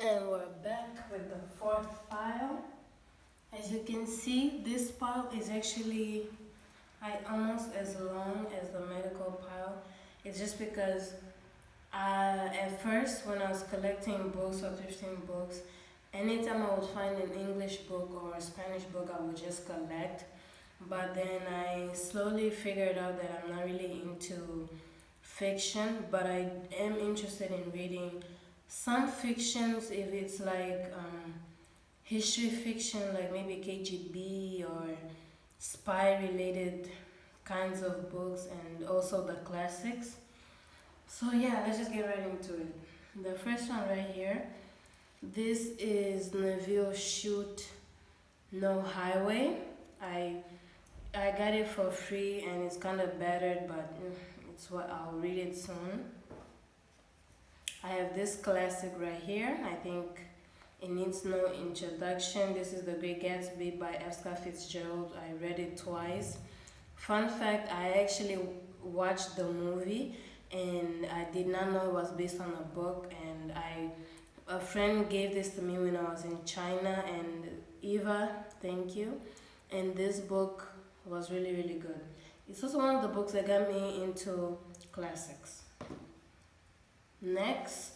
And we're back with the fourth pile. As you can see, this pile is actually almost as long as the medical pile. It's just because at first when I was collecting books or thrifting books, anytime I would find an English book or a Spanish book, I would just collect. But then I slowly figured out that I'm not really into fiction, but I am interested in reading some fictions if it's like history fiction, like maybe KGB or spy related kinds of books, and also the classics. So yeah, let's just get right into it. The first one right here, this is Neville Shoot No Highway. I I got it for free and it's kind of battered, but it's what I'll read it soon. I have this classic right here. I think it needs no introduction. This is The Great Gatsby by F. Scott Fitzgerald. I read it twice. Fun fact, I actually watched the movie and I did not know it was based on a book, and a friend gave this to me when I was in China, and Eva, thank you. And this book was really really good. It's also one of the books that got me into classics. Next,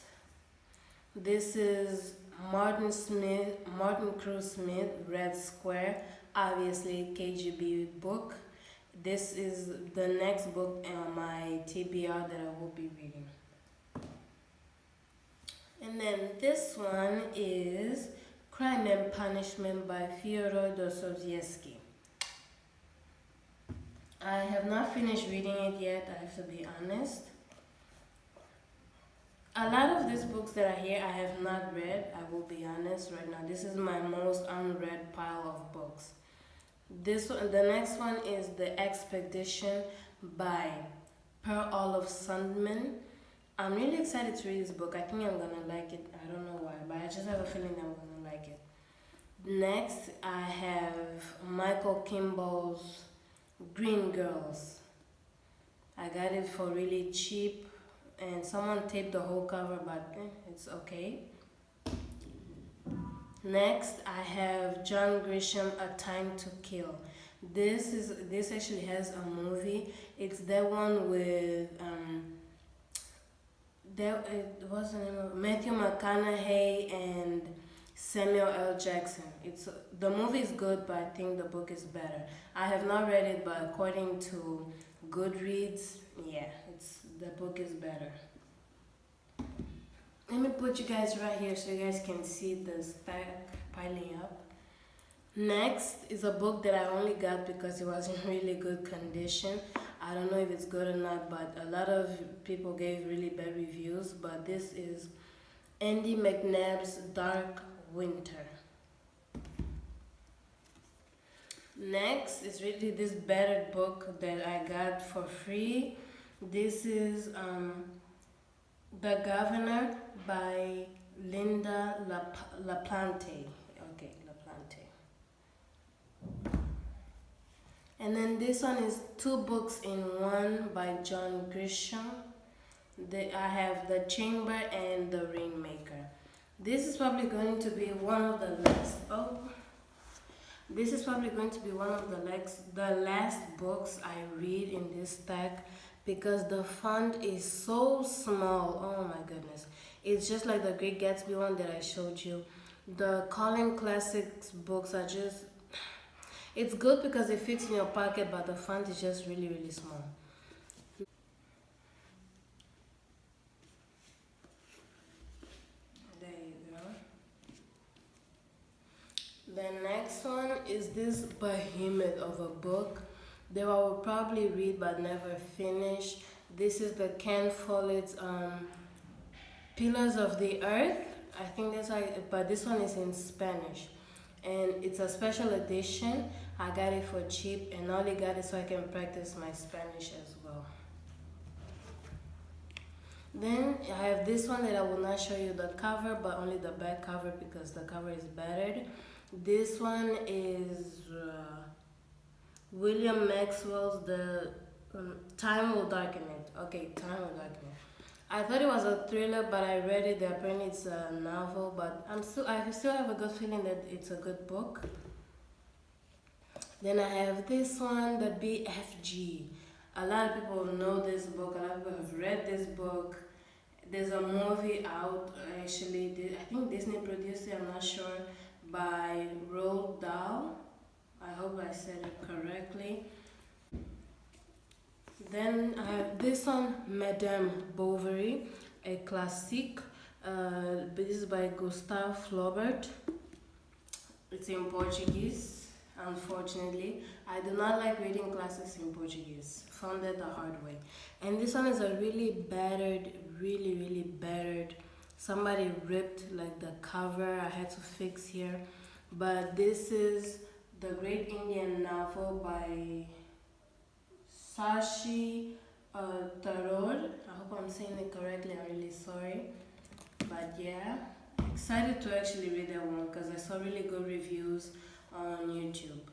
this is Martin Cruz Smith, Red Square, obviously KGB book. This is the next book on my TBR that I will be reading. And then this one is Crime and Punishment by Fyodor Dostoevsky. I have not finished reading it yet, I have to be honest. A lot of these books that are here I have not read, I will be honest right now. This is my most unread pile of books. This one, the next one is The Expedition by Per Olof Sundman. I'm really excited to read this book. I think I'm gonna like it. I don't know why, but I just have a feeling that I'm gonna like it. Next, I have Michael Kimball's Green Girls. I got it for really cheap, and someone taped the whole cover, but it's okay. Next, I have John Grisham, A Time to Kill. This actually has a movie. It's that one with what's the name of Matthew McConaughey and Samuel L. Jackson. The movie is good, but I think the book is better. I have not read it, but according to Goodreads, yeah, the book is better. Let me put you guys right here so you guys can see the stack piling up. Next is a book that I only got because it was in really good condition. I don't know if it's good or not, but a lot of people gave really bad reviews. But this is Andy McNabb's Dark Winter. Next is really this battered book that I got for free. This is The Governor by Linda LaPlante. Okay, LaPlante. And then this one is two books in one by John Grisham. I have The Chamber and The Rainmaker. This is probably going to be one of the last. This is probably going to be one of the last books I read in this stack, because the font is so small. Oh my goodness. It's just like the Great Gatsby one that I showed you. The Calling Classics books are just, it's good because it fits in your pocket, but the font is just really really small. There you go. The next one is this behemoth of a book that I will probably read but never finish. This is the Ken Follett's Pillars of the Earth. I think that's why, but this one is in Spanish. And it's a special edition. I got it for cheap, and I only got it so I can practice my Spanish as well. Then I have this one that I will not show you the cover, but only the back cover because the cover is battered. This one is William Maxwell's The Time Will Darken It. Okay, Time Will Darken It. I thought it was a thriller, but I read it. Apparently, it's a novel. But I still have a good feeling that it's a good book. Then I have this one, the BFG. A lot of people know this book. A lot of people have read this book. There's a movie out actually. I think Disney produced it. I'm not sure. By Roald Dahl. I hope I said it correctly. Then I have this one, Madame Bovary, a classique. This is by Gustave Flaubert. It's in Portuguese, unfortunately. I do not like reading classics in Portuguese. Found it the hard way. And this one is a really battered, really battered. Somebody ripped like the cover. I had to fix here. But this is The Great Indian Novel by Sashi Tharoor. I hope I'm saying it correctly. I'm really sorry. But yeah, excited to actually read that one because I saw really good reviews on YouTube.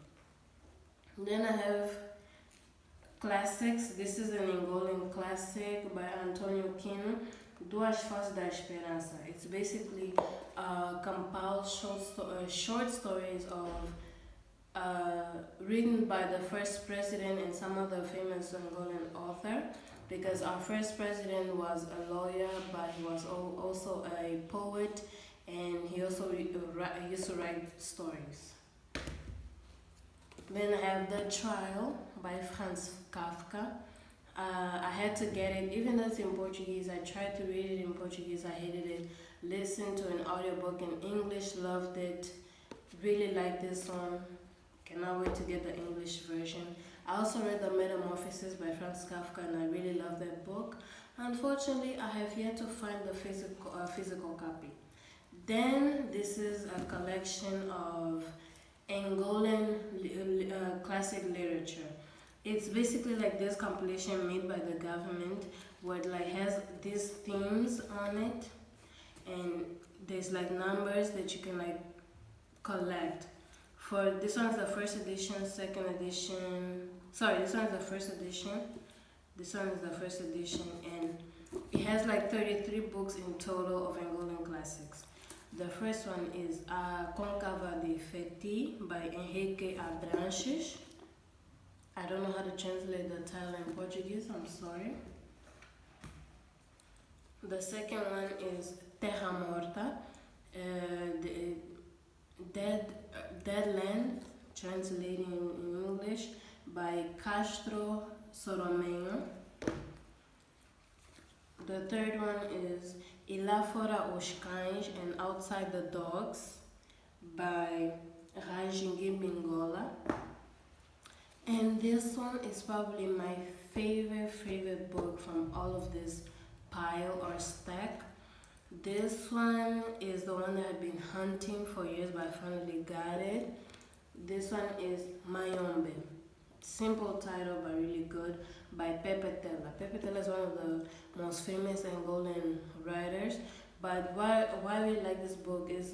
Then I have classics. This is an Angolan classic by Antonio Quino, Duas Faces da Esperança. It's basically compiled short stories of written by the first president and some other famous Angolan author, because our first president was a lawyer, but he was also a poet, and he also used to write stories. Then I have The Trial by Franz Kafka. I had to get it, even though it's in Portuguese. I tried to read it in Portuguese, I hated it. Listened to an audiobook in English, loved it. Really like this one. Cannot wait to get the English version. I also read The Metamorphosis by Franz Kafka, and I really love that book. Unfortunately, I have yet to find the physical copy. Then this is a collection of Angolan classic literature. It's basically like this compilation made by the government where it like has these themes on it, and there's like numbers that you can like collect. For this one's the first edition, second edition. Sorry, this one is the first edition. This one is the first edition, and it has like 33 books in total of Angolan classics. The first one is A Côncava de Feti by Henrique Abranches. I don't know how to translate the title in Portuguese, I'm sorry. The second one is Terra Morta, Dead Land, translating in English, by Castro Soromenho. The third one is E Lá Fora os Cães and Outside the Dogs by Rajingi Bingola. And this one is probably my favorite book from all of this pile or stack. This one is the one that I've been hunting for years, but I finally got it. This one is Mayombe. Simple title, but really good, by Pepe Tela. Pepe Tela is one of the most famous Angolan writers. But why I really like this book is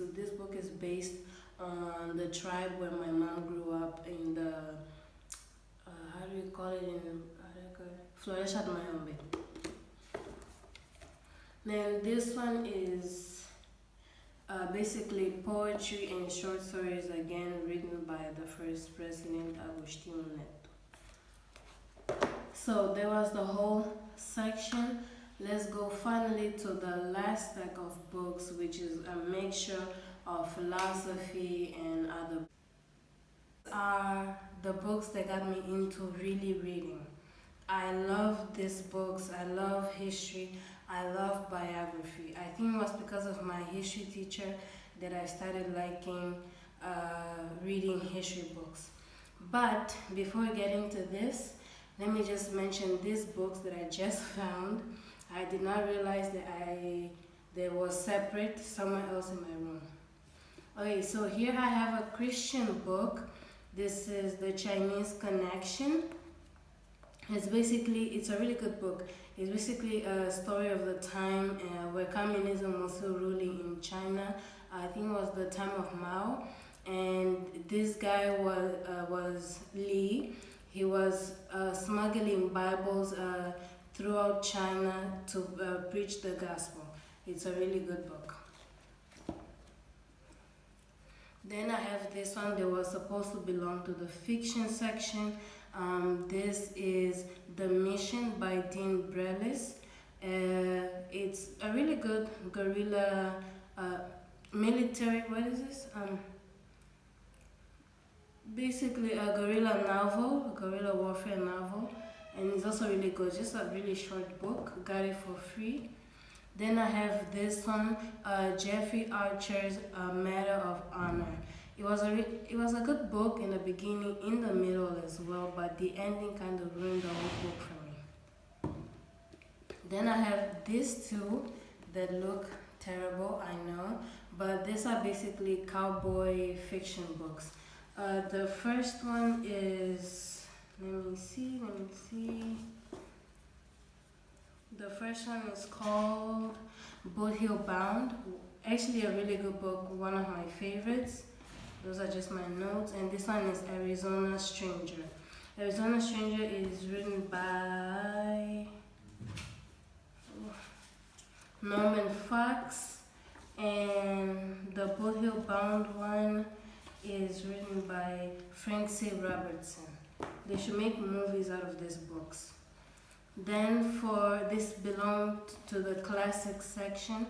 based on the tribe where my mom grew up in the how do you call it Floresta de Mayombe. Then this one is basically poetry and short stories, again written by the first president, Agostinho Neto. So there was the whole section. Let's go finally to the last stack of books, which is a mixture of philosophy and other books. These are the books that got me into really reading. I love these books. I love history. I love biography. I think it was because of my history teacher that I started liking reading history books. But before we get into this, let me just mention these books that I just found. I did not realize that they were separate somewhere else in my room. Okay, so here I have a Christian book. This is The Chinese Connection. It's a really good book. It's basically a story of the time where communism was still ruling in China. I think it was the time of Mao, and this guy was Li. He was smuggling Bibles throughout China to preach the gospel. It's a really good book. Then I have this one that was supposed to belong to the fiction section. This is The Mission by Dean Brelis. It's a really good guerrilla military, what is this? Basically a guerrilla novel, a guerrilla warfare novel, and it's also really good. Just a really short book. Got it for free. Then I have this one, Jeffrey Archer's Matter of Honor. It was a good book in the beginning, in the middle as well, but the ending kind of ruined the whole book for me. Then I have these two that look terrible, I know, but these are basically cowboy fiction books. The first one is, let me see. The first one is called Boot Heel Bound. Actually a really good book, one of my favorites. Those are just my notes. And this one is Arizona Stranger. Arizona Stranger is written by Norman Fox, and the Boot Heel Bound one is written by Frank C. Robertson. They should make movies out of these books. Then for this belonged to the classic section,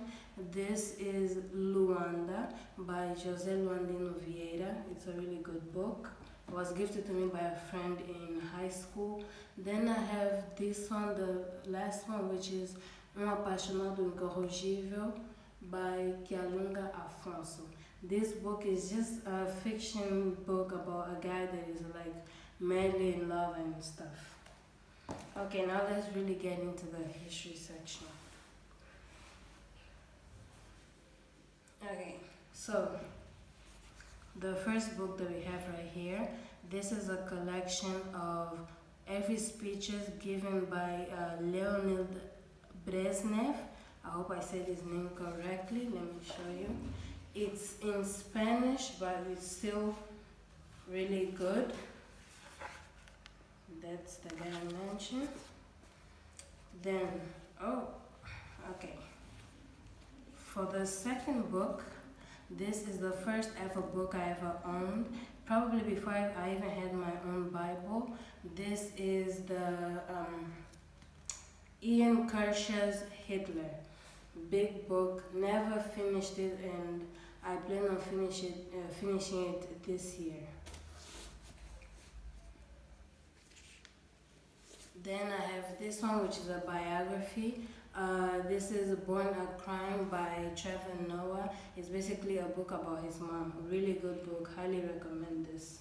this is Luanda by José Luandino Vieira. It's a really good book. It was gifted to me by a friend in high school. Then I have this one, the last one, which is Apaixonado Incorrigível by Kialunga Afonso. This book is just a fiction book about a guy that is like madly in love and stuff. Okay, now let's really get into the history section. Okay, so the first book that we have right here, this is a collection of every speeches given by Leonid Brezhnev. I hope I said his name correctly. Let me show you. It's in Spanish, but it's still really good. That's the guy I mentioned. Then, okay. For the second book, this is the first ever book I ever owned. Probably before I even had my own Bible. This is the Ian Kershaw's Hitler. Big book, never finished it, and I plan on finishing it this year. Then I have this one, which is a biography. This is Born a Crime by Trevor Noah. It's basically a book about his mom. Really good book, highly recommend this.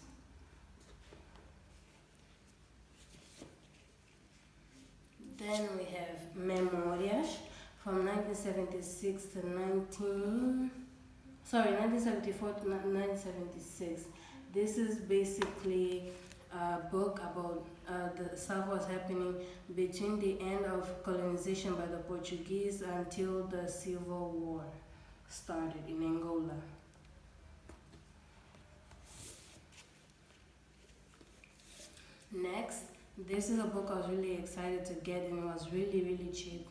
Then we have Memorias from 1976 to 1974 to 1976. This is basically a book about the stuff was happening between the end of colonization by the Portuguese until the Civil War started in Angola. Next, this is a book I was really excited to get, and it was really, really cheap.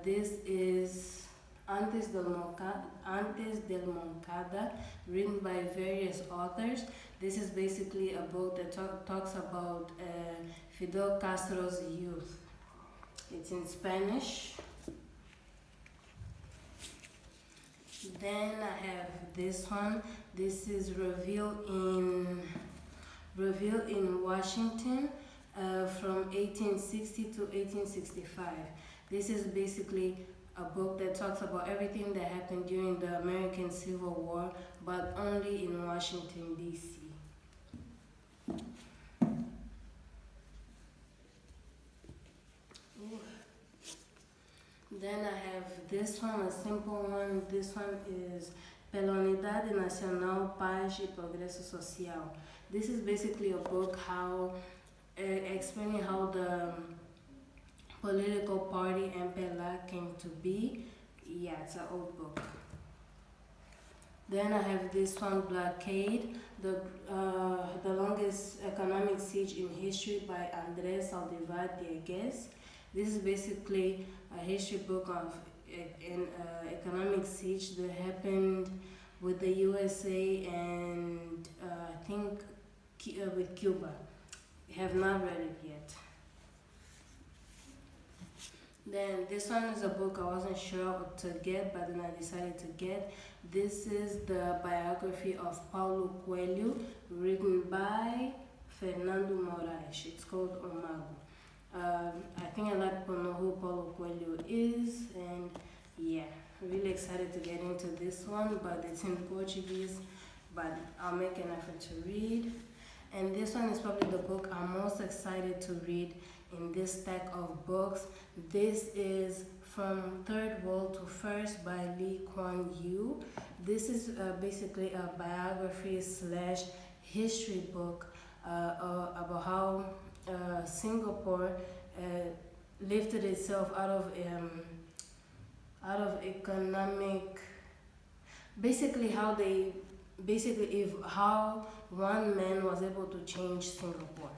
This is Antes del Moncada, written by various authors. This is basically a book that talks about Fidel Castro's youth. It's in Spanish. Then I have this one. This is Revealed in Washington from 1860 to 1865. This is basically a book that talks about everything that happened during the American Civil War, but only in Washington, D.C. Then I have this one, a simple one. This one is Pela Unidade Nacional, Paz y Progresso Social. This is basically a book explaining how the political party MPLA came to be. Yeah, it's an old book. Then I have this one, Blockade, the longest economic siege in history by Andrés Saldivar Diegues. This is basically a history book of an economic siege that happened with the USA and I think with Cuba. Have not read it yet. Then this one is a book I wasn't sure what to get, but then I decided to get. This is the biography of Paulo Coelho, written by Fernando Moraes. It's called Omago. I think a lot of people know who Paulo Coelho is, and yeah, really excited to get into this one, but it's in Portuguese, but I'll make an effort to read. And this one is probably the book I'm most excited to read in this stack of books. This is From Third World to First by Lee Kuan Yew. This is basically a biography slash history book about how Singapore lifted itself out of economic, how one man was able to change Singapore.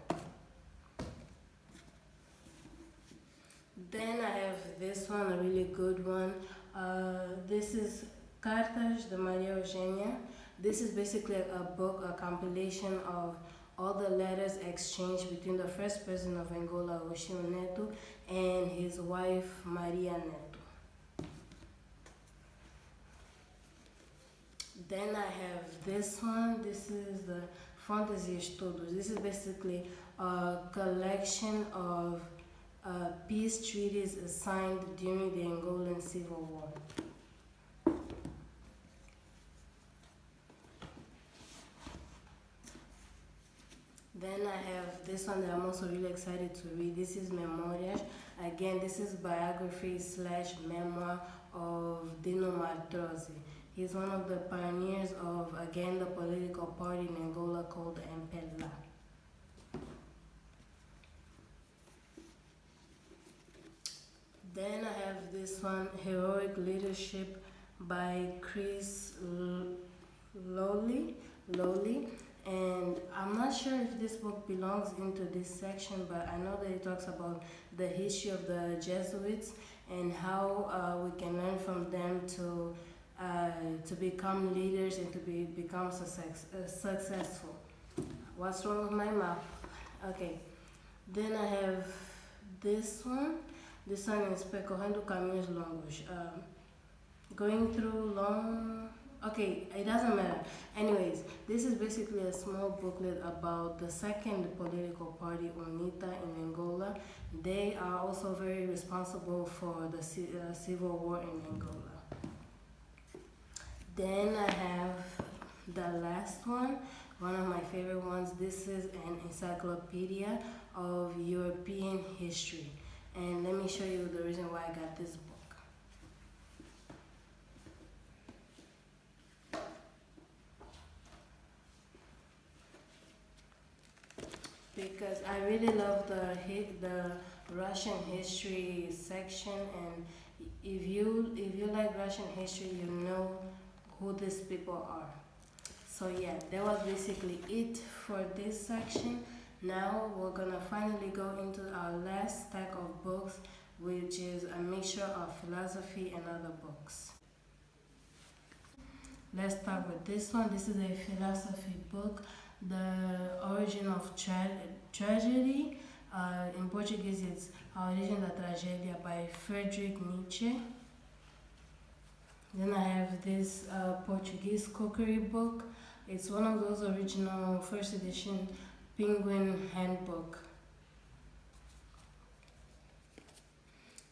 Then I have this one, a really good one. This is Cartas de Maria Eugênia. This is basically a book, a compilation of all the letters exchanged between the first president of Angola, Agostinho Neto, and his wife, Maria Neto. Then I have this one. This is the Fontes e Estudos. This is basically a collection of peace treaties signed during the Angolan Civil War. Then I have this one that I'm also really excited to read. This is Memórias. Again, this is biography slash memoir of Dino Martrose. He's one of the pioneers of, again, the political party in Angola called MPLA. Then I have this one, Heroic Leadership by Chris Lowley. And I'm not sure if this book belongs into this section, but I know that it talks about the history of the Jesuits and how we can learn from them to become leaders and to become successful. What's wrong with my mouth? Okay. Then I have this one. This one is Percorrendo Caminhos Longos. Going through long... Okay, it doesn't matter. Anyways, this is basically a small booklet about the second political party, UNITA, in Angola. They are also very responsible for the civil war in Angola. Then I have the last one of my favorite ones. This is an encyclopedia of European history. And let me show you the reason why I got this book. Because I really love the Russian history section, and if you like Russian history, you know who these people are. So yeah, that was basically it for this section. Now we're gonna finally go into our last stack of books, which is a mixture of philosophy and other books. Let's start with this one. This is a philosophy book, The Origin of Tragedy. In Portuguese, it's A Origem da Tragédia by Friedrich Nietzsche. Then I have this Portuguese cookery book. It's one of those original first edition Penguin handbook.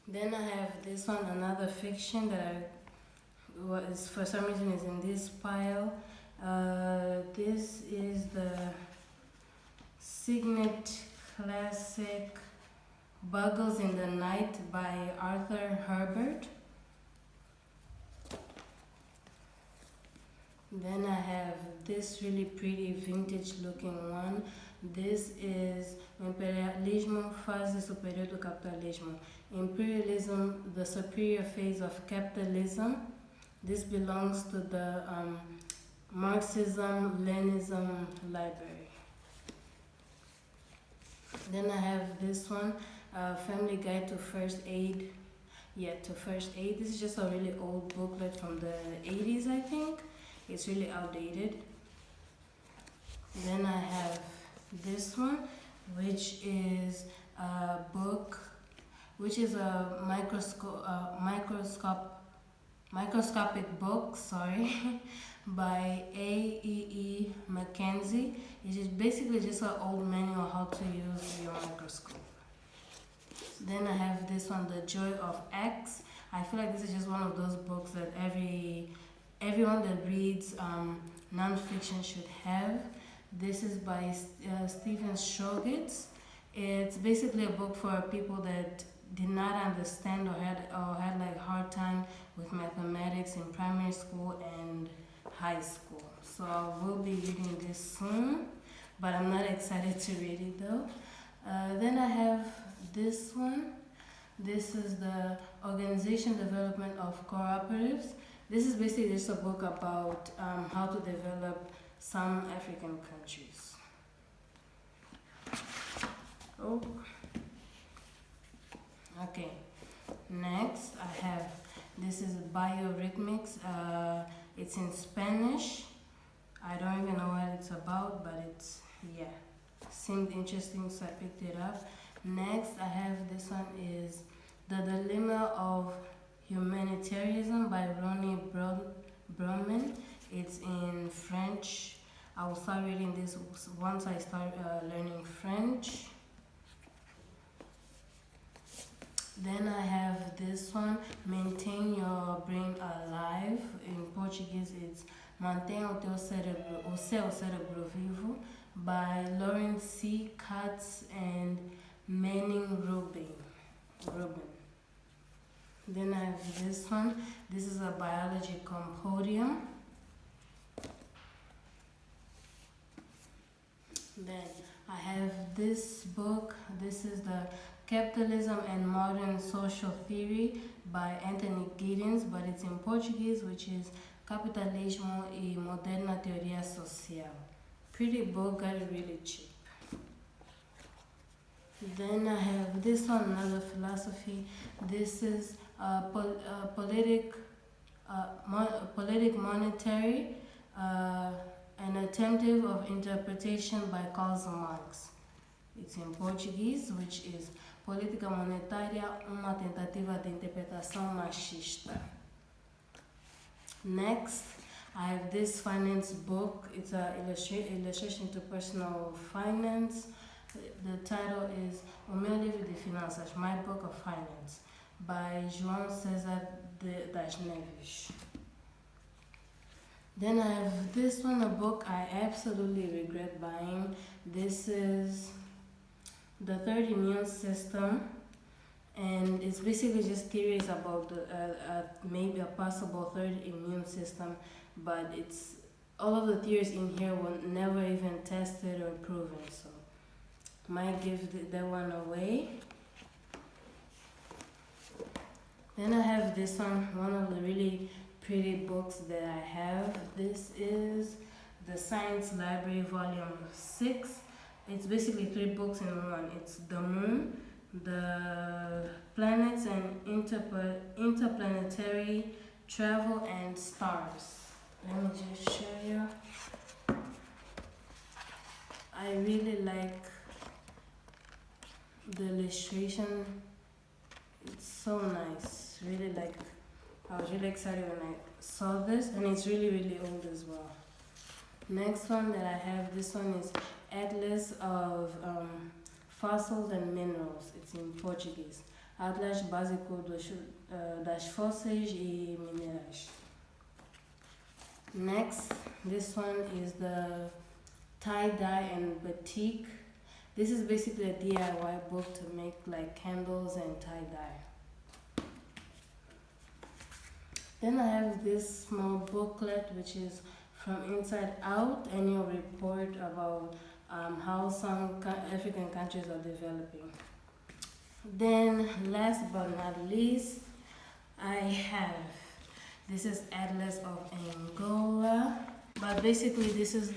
Then I have this one, another fiction that for some reason is in this pile. This is the Signet classic Buggles in the Night by Arthur Herbert. Then I have this really pretty vintage looking one. This is Imperialismo, Fase Superior do Capitalismo. Imperialism, the superior phase of capitalism. This belongs to the Marxism-Leninism library. Then I have this one, Family Guide to First Aid. Yeah, to First Aid. This is just a really old booklet from the 80s, I think. It's really outdated. Then I have this one, which is a book, which is a microscopic book, sorry, by A.E.E. Mackenzie. It is basically just an old manual how to use your microscope. Then I have this one, The Joy of X. I feel like this is just one of those books that everyone that reads nonfiction should have. This is by Stephen Shogitz. It's basically a book for people that did not understand or had like hard time with mathematics in primary school and high school. So I will be reading this soon, but I'm not excited to read it though. Then I have this one. This is the Organization Development of Cooperatives. This is basically just a book about how to develop some African countries. Oh. Okay. Next, I have, this is Biorhythmics. It's in Spanish. I don't even know what it's about, but it's, yeah, seemed interesting, so I picked it up. Next, I have this one is The Dilemma of Humanitarianism by Ronnie Brumman. It's in French. I will start reading this once I start learning French. Then I have this one, Maintain Your Brain Alive. In Portuguese, it's Mantenha o seu cérebro vivo by Lauren C. Katz and Manning Rubin. Then I have this one. This is a biology compendium. Then I have this book. This is the Capitalism and Modern Social Theory by Anthony Giddens, but it's in Portuguese, which is Capitalismo e Moderna Teoria Social. Pretty book, got it really cheap. Then I have this one, another philosophy. This is politic monetary, an attentive of interpretation by Karl Marx. It's in Portuguese, which is Política Monetária, uma tentativa de interpretação marxista. Next, I have this finance book. It's an illustration to personal finance. The title is O Meu Livro de Finanças, My Book of Finance, by João César das Neves. Then I have this one, a book I absolutely regret buying. This is The Third Immune System, and it's basically just theories about maybe a possible third immune system, but it's all of the theories in here were never even tested or proven, so might give that one away. Then I have this one of the really pretty books that I have. This is the Science Library Volume 6. It's basically 3 books in one. It's the moon, the planets and interplanetary travel, and stars. Let me just show you. I really like the illustration. It's so nice. Really like. I was really excited when I saw this, and it's really old as well. Next one that I have, this one is Atlas of Fossils and Minerals. It's in Portuguese. Atlas Básico das Fósseis e Minerais. Next, this one is the Tie-Dye and Batik. This is basically a DIY book to make like candles and tie-dye. Then I have this small booklet which is From Inside Out, annual report about how some African countries are developing. Then last but not least, I have, this is Atlas of Angola, but basically this is,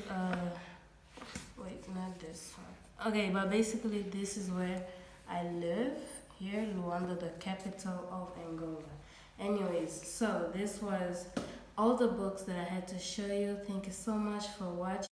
wait, not this one. Okay, but basically this is where I live here, Luanda, the capital of Angola. Anyways, so this was all the books that I had to show you. Thank you so much for watching.